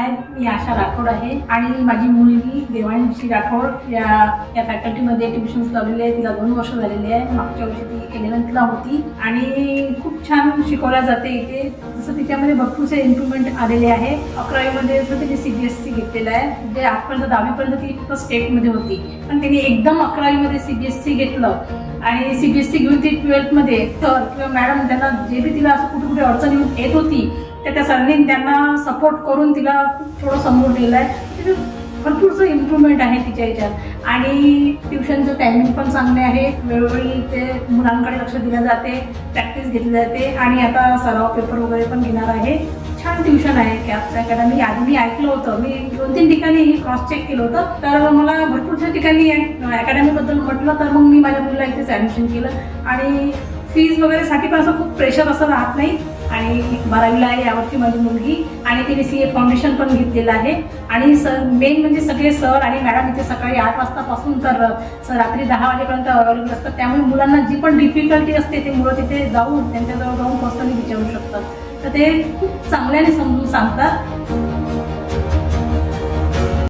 हाय, मी आशा राठोड आहे आणि माझी मुलगी देवांशी राठोड या फॅकल्टीमध्ये ट्युशन्स लावलेले आहे. तिला 2 वर्ष झालेली आहे. मागच्या वर्षी ती 11th ला होती आणि खूप छान शिकवल्या जाते इथे. जसं तिच्यामध्ये भरपूरसे इम्प्रूव्हमेंट आलेले आहे. 11वीमध्ये जसं तिने CBSE घेतलेलं आहे. म्हणजे आजपर्यंत 10वीपर्यंत ती फक्त स्टेटमध्ये होती, पण तिने एकदम 11वीमध्ये CBSE घेतलं आणि CBSE घेऊन ती 12thमध्ये सर किंवा मॅडम त्यांना जे बी तिला असं कुठे कुठे अडचण येत होती त्या सरनी त्यांना सपोर्ट करून तिला खूप थोडं समोर नेलं आहे. तिथे भरपूरचं इम्प्रूव्हमेंट आहे तिच्या ह्याच्यात आणि ट्युशनचं टायमिंग पण चांगले आहे. वेळोवेळी ते मुलांकडे लक्ष दिलं जाते, प्रॅक्टिस घेतली जाते आणि आता सराव पेपर वगैरे पण घेणार आहे. छान ट्युशन आहे कॅप्स अकॅडमी. आधी मी ऐकलं होतं, मी 2-3 ठिकाणी क्रॉस चेक केलं होतं, तर मला भरपूरच्या ठिकाणी अकॅडमीबद्दल म्हटलं तर मग मी माझ्या मुलीला इथेच ॲडमिशन केलं आणि फीज वगैरेसाठी पण असं खूप प्रेशर असं राहत नाही. आणि 12वीला आहे यावर्षी माझी मुलगी आणि तिने CA फाउंडेशन पण घेतलेलं आहे. आणि मेन म्हणजे सगळे सर आणि मॅडम इथे सकाळी 8 वाजतापासून तर रात्री 10 वाजेपर्यंत अवेलेबल असतात. त्यामुळे मुलांना जी पण डिफिकल्टी असते ते मुलं तिथे जाऊन त्यांच्याजवळ जाऊन पर्सनली विचारू शकतात. तर ते खूप चांगल्याने समजून सांगतात